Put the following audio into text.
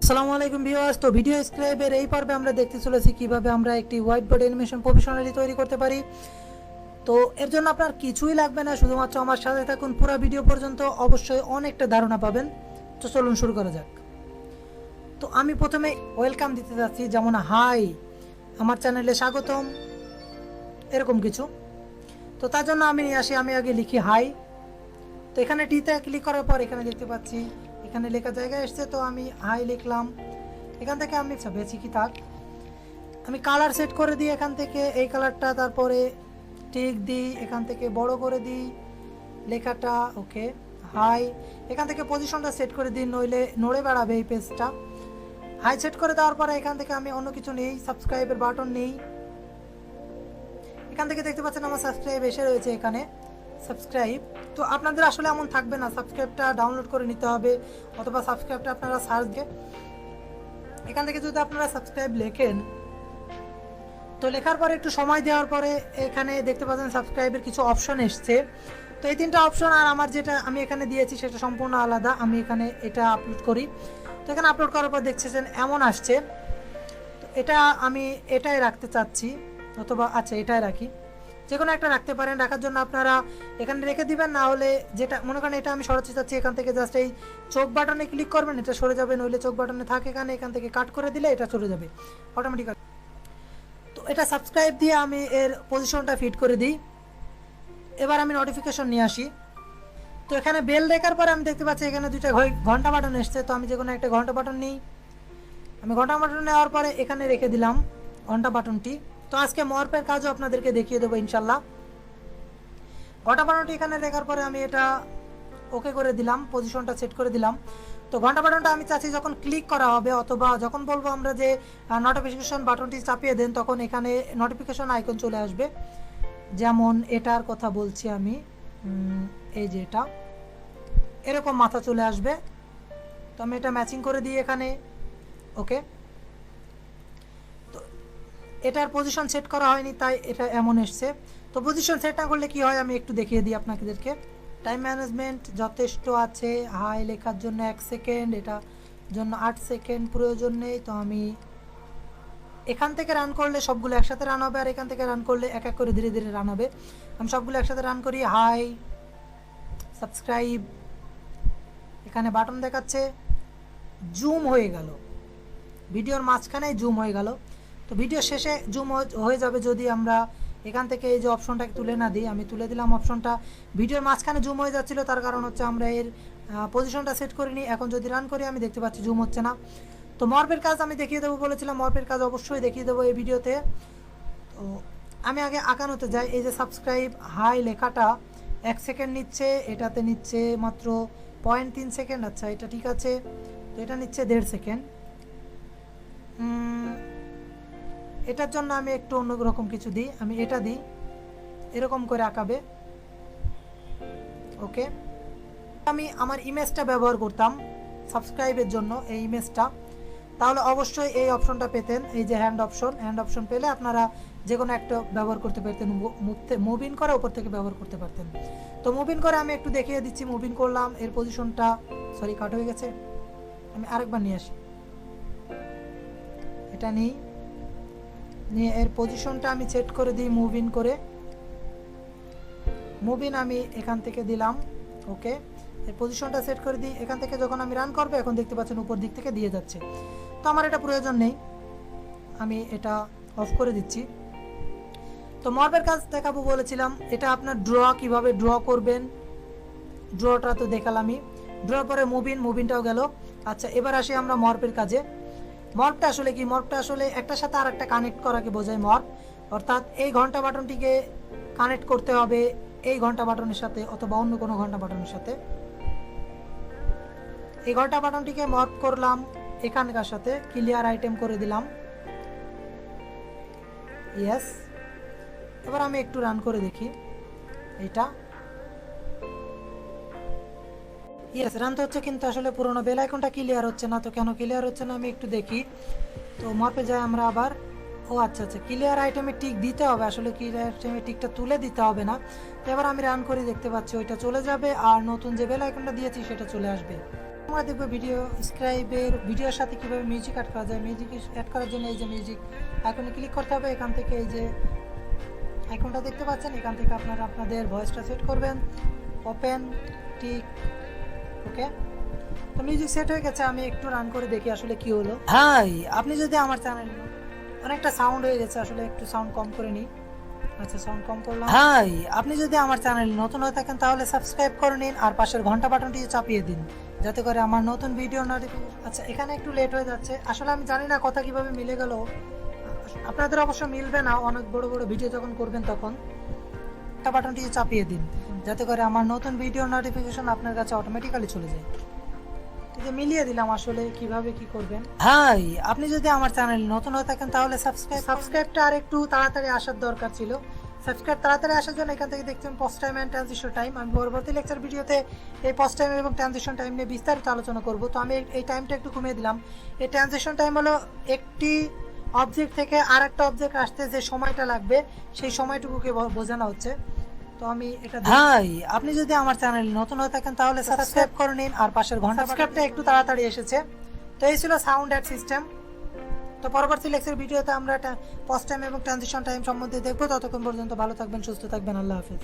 আসসালামু আলাইকুম ভিউয়ার্স। তো ভিডিও স্ক্রাইবের এই পর্বে আমরা দেখতে চলেছি কিভাবে আমরা একটি হোয়াইটবোর্ড অ্যানিমেশন প্রফেশনালি তৈরি করতে পারি। তো এর জন্য আপনার কিছুই লাগবে না, শুধুমাত্র আমার সাথে থাকুন পুরো ভিডিও পর্যন্ত, অবশ্যই অনেকটা ধারণা পাবেন। তো চলুন শুরু করা যাক। তো আমি প্রথমে ওয়েলকাম দিতে যাচ্ছি, যেমন হাই, আমার চ্যানেলে স্বাগতম, এরকম কিছু। তো তার জন্য আমি আমি আগে লিখি হাই। তো এখানে টিতে ক্লিক করার পর এখানে দেখতে পাচ্ছি এখানে লেখা জায়গায় এসছে, তো আমি হাই লিখলাম। এখান থেকে আমি বেশি কি থাক, আমি কালার সেট করে দিই এখান থেকে এই কালারটা, তারপরে টিক দিই, এখান থেকে বড় করে দিই লেখাটা। ওকে, হাই। এখান থেকে পজিশনটা সেট করে দিই, নইলে নড়ে বেড়াবে এই পেজটা। হাই সেট করে দেওয়ার পরে এখান থেকে আমি অন্য কিছু নেই, সাবস্ক্রাইবের বাটন নেই। এখান থেকে দেখতে পাচ্ছেন আমার সাবস্ক্রাইব এসে রয়েছে এখানে, সাবস্ক্রাইব। তো আপনাদের আসলে এমন থাকবে না, সাবস্ক্রাইবটা ডাউনলোড করে নিতে হবে, অথবা সাবস্ক্রাইবটা আপনারা সার্চ দিয়ে এখান থেকে যদি আপনারা সাবস্ক্রাইব লেখেন, তো লেখার পরে একটু সময় দেওয়ার পরে এখানে দেখতে পাচ্ছেন সাবস্ক্রাইবের কিছু অপশন এসছে। তো এই তিনটা অপশন আর আমার যেটা আমি এখানে দিয়েছি সেটা সম্পূর্ণ আলাদা। আমি এখানে এটা আপলোড করি, তো এখানে আপলোড করার পর দেখছেন এমন আসছে। তো এটা আমি এটাই রাখতে চাচ্ছি, অথবা আচ্ছা এটাই রাখি, যে কোনো একটা রাখতে পারেন। রাখার জন্য আপনারা এখানে রেখে দিবেন, না হলে যেটা মনে করেন এটা আমি সরাতে চাচ্ছি, এখান থেকে জাস্ট এই চোখ বাটনে ক্লিক করবেন, এটা সরে যাবে। নইলে চোখ বাটনে থাকে এখানে, এখান থেকে কাট করে দিলে এটা চলে যাবে অটোমেটিক্যালি। তো এটা সাবস্ক্রাইব দিয়ে আমি এর পজিশনটা ফিট করে দিই। এবার আমি নোটিফিকেশন নিয়ে আসি। তো এখানে বেল দেখার পরে আমি দেখতে পাচ্ছি এখানে দুইটা ঘন্টা বাটন এসছে। তো আমি যে কোনো একটা ঘন্টা বাটন নিই। আমি ঘন্টা বাটন নেওয়ার পরে এখানে রেখে দিলাম ঘন্টা বাটনটি। তো আজকে মর্পের কাজও আপনাদেরকে দেখিয়ে দেবো ইনশাল্লাহ। ঘন্টা বাটনটি এখানে দেখার পরে আমি এটা ওকে করে দিলাম, পজিশনটা সেট করে দিলাম। তো ঘন্টা বাটনটা আমি চাচ্ছি যখন ক্লিক করা হবে, অথবা যখন বলবো আমরা যে নোটিফিকেশন বাটনটি চাপিয়ে দেন, তখন এখানে নোটিফিকেশন আইকন চলে আসবে। যেমন এটার কথা বলছি আমি, এই যে এটা এরকম মাথা চলে আসবে। তো আমি এটা ম্যাচিং করে দিই এখানে। ওকে, তো এটার পজিশন সেট করা হয়নি, তাই এটা এমন এসছে। তো পজিশন সেট না করলে কি হয় আমি একটু দেখিয়ে দিই আপনাদেরকে। টাইম ম্যানেজমেন্ট যথেষ্ট আছে, হাই লেখার জন্য 1 সেকেন্ড, এটা জন্য 8 সেকেন্ড প্রয়োজন নেই। তো আমি এখান থেকে রান করলে সবগুলো একসাথে রান হবে, আর এখান থেকে রান করলে এক এক করে ধীরে ধীরে রান হবে। আমি সবগুলো একসাথে রান করি। হাই, সাবস্ক্রাইব, এখানে বাটন দেখাচ্ছে, জুম হয়ে গেল, ভিডিওর মাঝখানে জুম হয়ে গেল। তো ভিডিও শেষে জুম হয়ে যাবে যদি আমরা এখান থেকে এই যে অপশনটাকে তুলে না দিই। আমি তুলে দিলাম অপশনটা, ভিডিওর মাঝখানে জুম হয়ে যাচ্ছিল, তার কারণ হচ্ছে আমরা এর পজিশনটা সেট করিনি। এখন যদি রান করি আমি দেখতে পাচ্ছি জুম হচ্ছে না। তো মর্পের কাজ আমি দেখিয়ে দেবো বলেছিলাম, মর্পের কাজ অবশ্যই দেখিয়ে দেবো এই ভিডিওতে। তো আমি আগে আঁকানোতে যাই। এই যে সাবস্ক্রাইব হাই লেখাটা 1 সেকেন্ড নিচ্ছে, এটাতে নিচ্ছে মাত্র 0.3 সেকেন্ড। আচ্ছা এটা ঠিক আছে, তো এটা নিচ্ছে 1.5 সেকেন্ড। এটার জন্য আমি একটু অন্যরকম কিছু দিই, আমি এটা দিই, এরকম করে আঁকাবে। ওকে, আমি আমার ইমেজটা ব্যবহার করতাম সাবস্ক্রাইবের জন্য, এই ইমেজটা, তাহলে অবশ্যই এই অপশনটা পেতেন। এই যে হ্যান্ড অপশন পেলে আপনারা যে কোনো একটা ব্যবহার করতে পারতেন, মুভ ইন করে উপর থেকে ব্যবহার করতে পারতেন। তো মুভ ইন করে আমি একটু দেখিয়ে দিচ্ছি। মুভ ইন করলাম, এর পজিশনটা সরি কাট হয়ে গেছে, আমি আরেকবার নিয়ে আসি। এটা নিয়ে এর পজিশনটা আমি সেট করে দিই, মুভ ইন করে। মুভ ইন আমি এখান থেকে দিলাম। ওকে, এর পজিশনটা সেট করে দিই। এখান থেকে যখন আমি রান করবো, এখন দেখতে পাচ্ছেন উপর দিক থেকে দিয়ে যাচ্ছে। তো আমার এটা প্রয়োজন নেই, আমি এটা অফ করে দিচ্ছি। তো মর্পের কাজ দেখাবো বলেছিলাম, এটা আপনার কিভাবে ড্র করবেন, ড্রটা তো দেখালামই। ড্র পরে মুভিনটাও গেল। আচ্ছা এবার আসি আমরা মর্পের কাজে। মর্পটা আসলে কি? মর্পটা আসলে একটার সাথে আর একটা কানেক্ট করাকে বোঝায় মর্প। অর্থাৎ এই ঘন্টা বাটনটিকে কানেক্ট করতে হবে এই ঘন্টা বাটনের সাথে, অথবা অন্য কোনো ঘন্টা বাটনের সাথে। এই ঘন্টা বাটনটিকে মর্প করলাম এখানকার সাথে, ক্লিয়ার আইটেম করে দিলাম। ইয়েস, এবার আমি একটু রান করে দেখি এটা। ইয়েস, রান তো হচ্ছে, কিন্তু আসলে পুরোনো বেল আইকনটা ক্লিয়ার হচ্ছে না। তো কেন ক্লিয়ার হচ্ছে না আমি একটু দেখি। তো মর্পে যাই আমরা আবার। ও আচ্ছা, ক্লিয়ার আইটেমে টিক দিতে হবে, আসলে ক্লিয়ার আইটেমে টিকটা তুলে দিতে হবে না। তো এবার আমি রান করে দেখতে পাচ্ছি ওইটা চলে যাবে, আর নতুন যে বেল আইকনটা দিয়েছি সেটা চলে আসবে। আমরা দেখবো ভিডিও স্ক্রাইবের ভিডিওর সাথে কিভাবে মিউজিক অ্যাড করা যায়। মিউজিক অ্যাড করার জন্য এই যে মিউজিক আইকনে ক্লিক করতে হবে। এখান থেকে এই যে আইকনটা দেখতে পাচ্ছেন, এখান থেকে আপনারা আপনাদের ভয়েসটা সেট করবেন। ওপেন টিক, ওকে। তো মিউজিক সেট হয়ে গেছে, আমি একটু রান করে দেখি আসলে কি হলো। হাই, আপনি যদি আমার চ্যানেল, অনেকটা সাউন্ড হয়ে গেছে, আসলে একটু সাউন্ড কম করে নিই। আচ্ছা, সাউন্ড কম করলাম। হাই, আপনি যদি আমার চ্যানেল নতুন হয়ে থাকেন তাহলে সাবস্ক্রাইব করে নিন আর পাশের ঘন্টা বাটনটি চাপিয়ে দিন, যাতে করে আমার নতুন ভিডিও নোটিফিকেশন। আচ্ছা, এখানে একটু লেট হয়ে যাচ্ছে, আসলে আমি জানি না কথা কিভাবে মিলে গেল। আপনাদের অবশ্য মিলবে না, অনেক বড় বড় ভিডিও যখন করবেন তখন ঘন্টা বাটনটি চাপিয়ে দিন, যাতে করে আমার নতুন ভিডিও নোটিফিকেশন আপনার কাছে অটোমেটিক্যালি চলে যায়। ঠিক আছে, মিলিয়ে দিলাম আসলে কিভাবে কি করবেন। হাই, আপনি যদি আমার চ্যানেল নতুন হয়ে থাকেন তাহলে সাবস্ক্রাইবটা আর একটু তাড়াতাড়ি আসার দরকার ছিল। সাবস্ক্রাইব তাড়াতাড়ি আসার জন্য এখান থেকে দেখছেন pause time and transition time. আমি পরবর্তী লেকচার ভিডিওতে এই পজ টাইম এবং ট্রানজিশন টাইম নিয়ে বিস্তারিত আলোচনা করব। তো আমি এই টাইমটা একটু কমিয়ে দিলাম। এই ট্রানজিশন টাইম হলো একটি অবজেক্ট থেকে আর একটা অবজেক্ট আসতে যে সময়টা লাগবে সেই সময়টুকুকে বোঝানো হচ্ছে। তো আমি এটা, হাই, আপনি যদি আমার চ্যানেল নতুন হয়ে থাকেন তাহলে সাবস্ক্রাইব করে নিন আর পাশের ঘন্টা সাবস্ক্রাইবটা একটু তাড়াতাড়ি এসেছে। তো এই ছিল সাউন্ড অ্যাড সিস্টেম। তো পরবর্তী লেকচার ভিডিওতে আমরা পজ টাইম এবং ট্রানজিশন টাইম সম্বন্ধে দেখবো। ততক্ষণ পর্যন্ত ভালো থাকবেন, সুস্থ থাকবেন, আল্লাহ হাফেজ।